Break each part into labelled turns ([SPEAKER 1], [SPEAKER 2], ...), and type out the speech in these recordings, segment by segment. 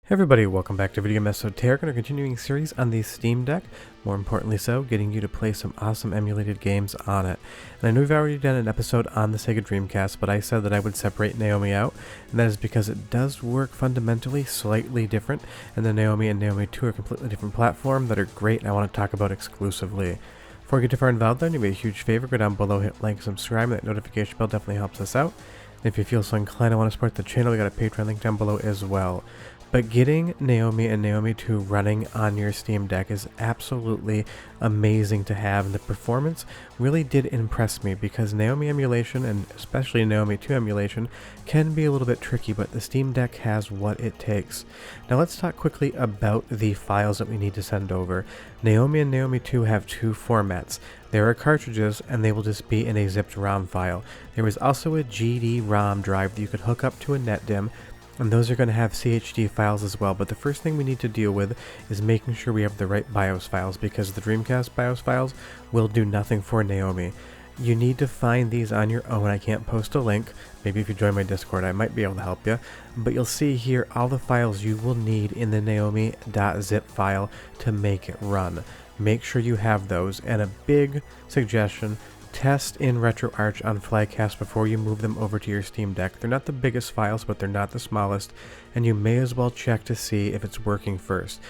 [SPEAKER 1] Hey everybody, welcome back to Video Game Esoteric and our continuing series on the Steam Deck. More importantly so, getting you to play some awesome emulated games on it. And I know we've already done an episode on the Sega Dreamcast, but I said that I would separate Naomi out, and that is because it does work fundamentally slightly different, and the Naomi and NAOMI 2 are a completely different platform that are great and I want to talk about exclusively. Before we get too far involved though, do me a huge favor, go down below, hit like, subscribe, and that notification bell definitely helps us out. And if you feel so inclined and want to support the channel, we got a Patreon link down below as well. But getting Naomi and NAOMI 2 running on your Steam Deck is absolutely amazing to have, and the performance really did impress me because NAOMI emulation, and especially NAOMI 2 emulation, can be a little bit tricky, but the Steam Deck has what it takes. Now let's talk quickly about the files that we need to send over. NAOMI and NAOMI 2 have two formats. There are cartridges, and they will just be in a zipped ROM file. There is also a GD-ROM drive that you could hook up to a NetDim, and those are going to have CHD files as well, but the first thing we need to deal with is making sure we have the right BIOS files, because the Dreamcast BIOS files will do nothing for NAOMI. You need to find these on your own. I can't post a link. Maybe if you join my Discord I might be able to help you, but you'll see here all the files you will need in the naomi.zip file to make it run. Make sure you have those, and a big suggestion: test in RetroArch on Flycast before you move them over to your Steam Deck. They're not the biggest files, but they're not the smallest, and you may as well check to see if it's working first.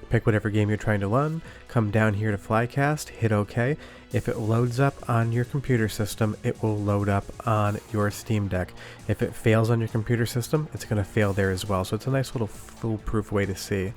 [SPEAKER 1] Pick whatever game you're trying to run, come down here to Flycast, hit OK. If it loads up on your computer system, it will load up on your Steam Deck. If it fails on your computer system, it's going to fail there as well, so it's a nice little foolproof way to see.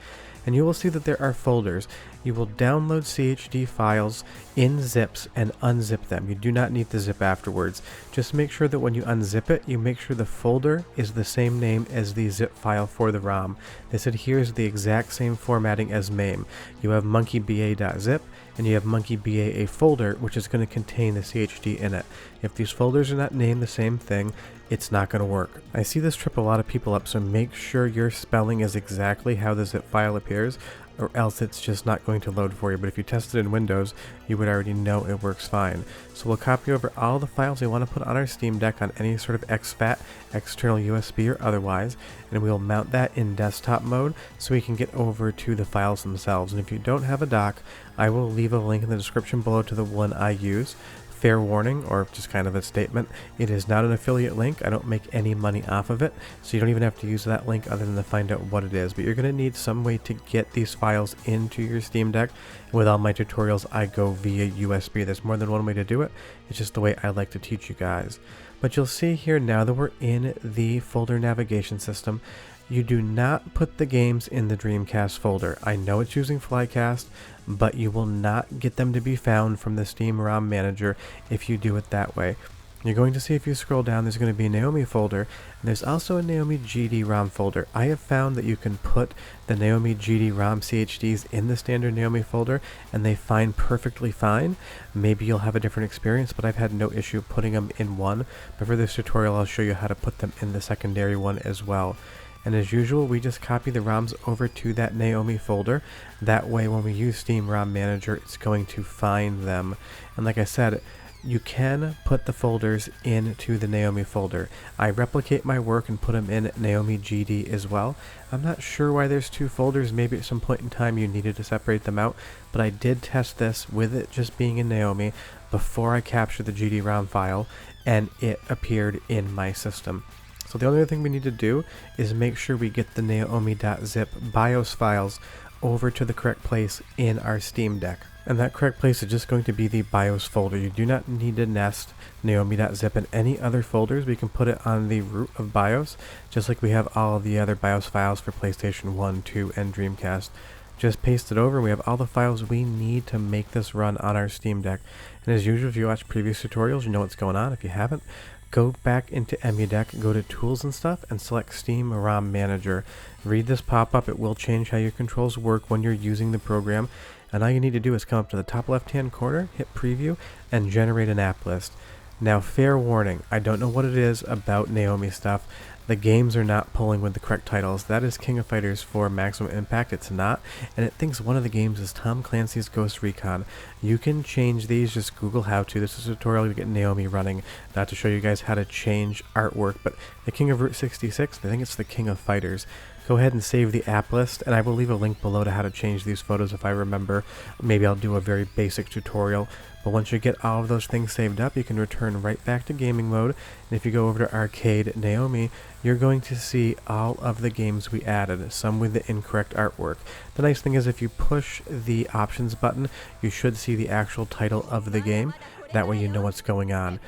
[SPEAKER 1] And you will see that there are folders. You will download CHD files in zips and unzip them. You do not need the zip afterwards. Just make sure that when you unzip it, you make sure the folder is the same name as the zip file for the ROM. This adheres the exact same formatting as MAME. You have monkeyba.zip and you have monkeyba, a folder which is going to contain the CHD in it. If these folders are not named the same thing, it's not going to work. I see this trip a lot of people up, so make sure your spelling is exactly how the zip file appears, or else it's just not going to load for you. But if you test it in Windows, you would already know it works fine. So we'll copy over all the files we want to put on our Steam Deck on any sort of exFAT, external USB or otherwise, and we'll mount that in desktop mode so we can get over to the files themselves. And if you don't have a dock, I will leave a link in the description below to the one I use. Fair warning, or just kind of a statement, it is not an affiliate link. I don't make any money off of it, so you don't even have to use that link other than to find out what it is. But you're going to need some way to get these files into your Steam Deck. And with all my tutorials, I go via USB. There's more than one way to do it. It's just the way I like to teach you guys. But you'll see here now that we're in the folder navigation system, you do not put the games in the Dreamcast folder. I know it's using Flycast, but you will not get them to be found from the Steam ROM Manager if you do it that way. You're going to see, if you scroll down, there's going to be a NAOMI folder, and there's also a NAOMI GD-ROM folder. I have found that you can put the NAOMI GD-ROM CHDs in the standard NAOMI folder, and they find perfectly fine. Maybe you'll have a different experience, but I've had no issue putting them in one. But for this tutorial, I'll show you how to put them in the secondary one as well. And as usual, we just copy the ROMs over to that NAOMI folder. That way, when we use Steam ROM Manager, it's going to find them. And like I said, you can put the folders into the NAOMI folder. I replicate my work and put them in NAOMI GD as well. I'm not sure why there's two folders. Maybe at some point in time you needed to separate them out, but I did test this with it just being in NAOMI before I captured the GD-ROM file, and it appeared in my system. So the only other thing we need to do is make sure we get the naomi.zip BIOS files over to the correct place in our Steam Deck. And that correct place is just going to be the BIOS folder. You do not need to nest naomi.zip in any other folders. We can put it on the root of BIOS, just like we have all of the other BIOS files for PlayStation 1, 2, and Dreamcast. Just paste it over, and we have all the files we need to make this run on our Steam Deck. And as usual, if you watch previous tutorials, you know what's going on. If you haven't, go back into EmuDeck, go to Tools and stuff, and select Steam ROM Manager. Read this pop-up. It will change how your controls work when you're using the program. And all you need to do is come up to the top left-hand corner, hit Preview, and generate an app list. Now, fair warning, I don't know what it is about NAOMI stuff. The games are not pulling with the correct titles. That is King of Fighters 4 Maximum Impact. It's not, and it thinks one of the games is Tom Clancy's Ghost Recon. You can change these. Just Google how to. This is a tutorial to get NAOMI running, not to show you guys how to change artwork, but the King of Route 66, I think it's the King of Fighters. go ahead and save the app list, and I will leave a link below to how to change these photos if I remember. Maybe I'll do a very basic tutorial. But once you get all of those things saved up, you can return right back to gaming mode. And if you go over to Arcade NAOMI, you're going to see all of the games we added, some with the incorrect artwork. The nice thing is if you push the options button, you should see the actual title of the game. That way you know what's going on.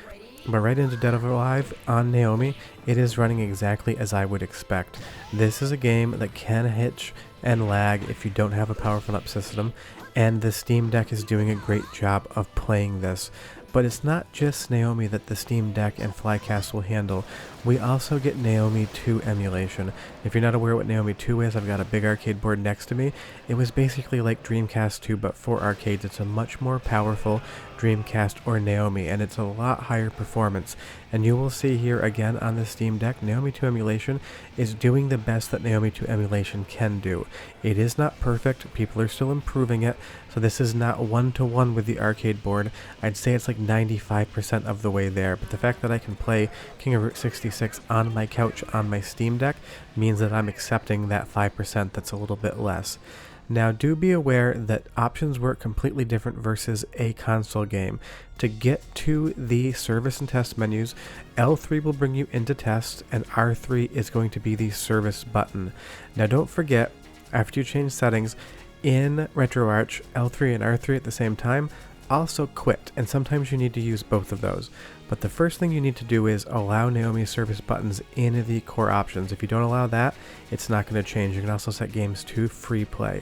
[SPEAKER 1] But right into Dead or Alive on NAOMI, it is running exactly as I would expect. This is a game that can hitch and lag if you don't have a powerful enough system, and the Steam Deck is doing a great job of playing this. But it's not just NAOMI that the Steam Deck and Flycast will handle. We also get NAOMI 2 emulation. If you're not aware what NAOMI 2 is, I've got a big arcade board next to me. It was basically like Dreamcast 2 but for arcades. It's a much more powerful Dreamcast or NAOMI, and it's a lot higher performance. And you will see here again on the Steam Deck, NAOMI 2 emulation is doing the best that NAOMI 2 emulation can do. It is not perfect, people are still improving it, so this is not one-to-one with the arcade board. I'd say it's like 95% of the way there, but the fact that I can play King of Route 66 on my couch on my Steam Deck means that I'm accepting that 5% that's a little bit less. Now do be aware that options work completely different versus a console game. To get to the service and test menus, L3 will bring you into test and R3 is going to be the service button. Now don't forget, after you change settings in RetroArch, L3 and R3 at the same time also quit, and sometimes you need to use both of those. But the first thing you need to do is allow NAOMI service buttons in the core options. If you don't allow that, it's not going to change. You can also set games to free play.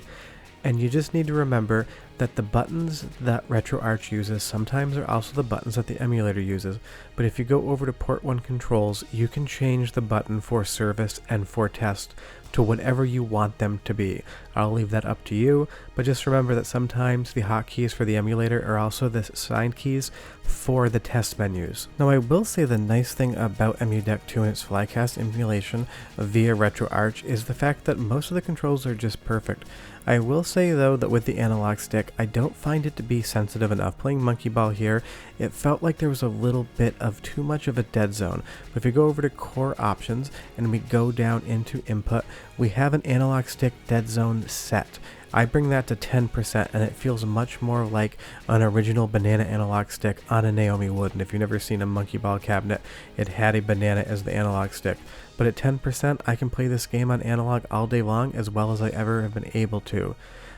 [SPEAKER 1] And you just need to remember that the buttons that RetroArch uses sometimes are also the buttons that the emulator uses. But if you go over to Port 1 controls, you can change the button for service and for test to whatever you want them to be. I'll leave that up to you, but just remember that sometimes the hotkeys for the emulator are also the assigned keys for the test menus. Now I will say the nice thing about EmuDeck 2 and its Flycast emulation via RetroArch is the fact that most of the controls are just perfect. I will say though that with the analog stick, I don't find it to be sensitive enough. Playing Monkey Ball here, it felt like there was a little bit of too much of a dead zone. But if you go over to core options and we go down into input, we have an analog stick dead zone set. I bring that to 10% and it feels much more like an original banana analog stick on a NAOMI would. And if you've never seen a Monkey Ball cabinet, it had a banana as the analog stick. But at 10%, I can play this game on analog all day long as well as I ever have been able to.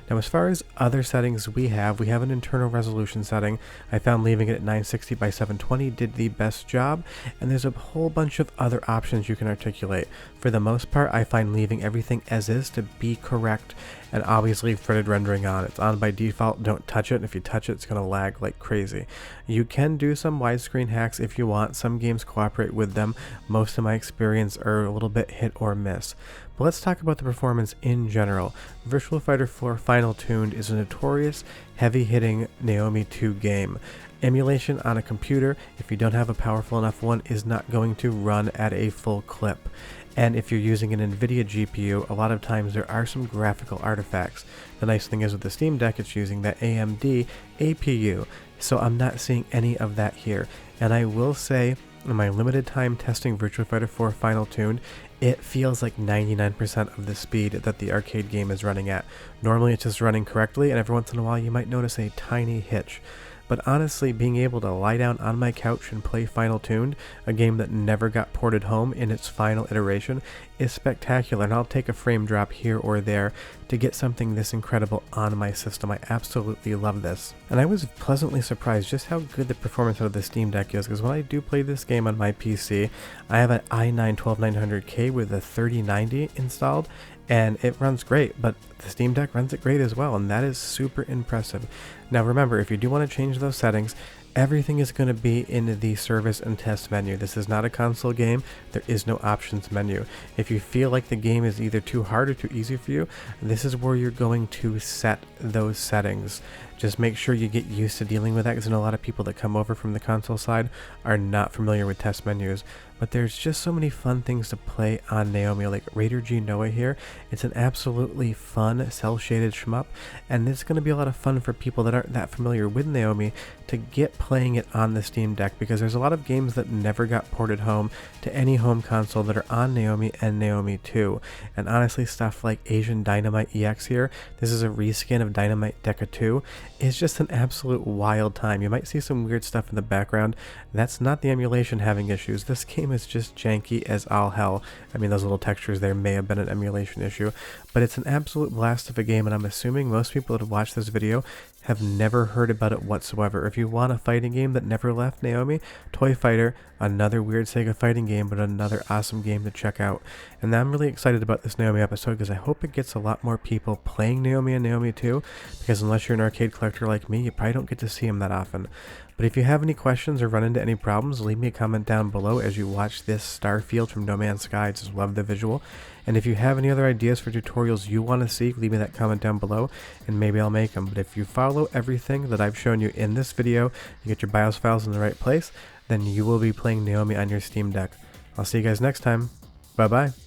[SPEAKER 1] Now as far as other settings we have an internal resolution setting. I found leaving it at 960 by 720 did the best job, and there's a whole bunch of other options you can articulate. For the most part, I find leaving everything as is to be correct, and obviously threaded rendering on. It's on by default, don't touch it, and if you touch it, it's going to lag like crazy. You can do some widescreen hacks if you want. Some games cooperate with them. Most of my experience are a little bit hit or miss. But let's talk about the performance in general. Virtua Fighter 4 Final Tuned is a notorious, heavy-hitting NAOMI 2 game. Emulation on a computer, if you don't have a powerful enough one, is not going to run at a full clip. And if you're using an NVIDIA GPU, a lot of times there are some graphical artifacts. The nice thing is with the Steam Deck, it's using that AMD APU, so I'm not seeing any of that here. And I will say, in my limited time testing Virtua Fighter 4 Final Tuned, it feels like 99% of the speed that the arcade game is running at. Normally it's just running correctly, and every once in a while you might notice a tiny hitch. But honestly, being able to lie down on my couch and play Final Tuned, a game that never got ported home in its final iteration, is spectacular, and I'll take a frame drop here or there to get something this incredible on my system. I absolutely love this. And I was pleasantly surprised just how good the performance out of the Steam Deck is, because when I do play this game on my PC, I have an i9-12900K with a 3090 installed, and it runs great, but the Steam Deck runs it great as well, and that is super impressive. Now remember, if you do want to change those settings, everything is going to be in the service and test menu. This is not a console game. There is no options menu. If you feel like the game is either too hard or too easy for you, this is where you're going to set those settings. Just make sure you get used to dealing with that, because I know a lot of people that come over from the console side are not familiar with test menus. But there's just so many fun things to play on Naomi, like Raider G Noah here. It's an absolutely fun, cel-shaded shmup, and it's going to be a lot of fun for people that aren't that familiar with Naomi to get playing it on the Steam Deck, because there's a lot of games that never got ported home to any home console that are on Naomi and Naomi 2. And honestly, stuff like Asian Dynamite EX here, this is a reskin of Dynamite Deca 2, is just an absolute wild time. You might see some weird stuff in the background. That's not the emulation having issues. This game is just janky as all hell. I mean, those little textures there may have been an emulation issue, but it's an absolute blast of a game, and I'm assuming most people that have watched this video have never heard about it whatsoever. If you want a fighting game that never left Naomi, Toy Fighter, another weird Sega fighting game, but another awesome game to check out. And I'm really excited about this Naomi episode, because I hope it gets a lot more people playing Naomi and Naomi 2, because unless you're an arcade collector like me, you probably don't get to see them that often. But if you have any questions or run into any problems, leave me a comment down below as you watch this Starfield from No Man's Sky. I just love the visual. And if you have any other ideas for tutorials you want to see, leave me that comment down below, and maybe I'll make them. But if you follow everything that I've shown you in this video, you get your BIOS files in the right place, then you will be playing Naomi on your Steam Deck. I'll see you guys next time. Bye bye.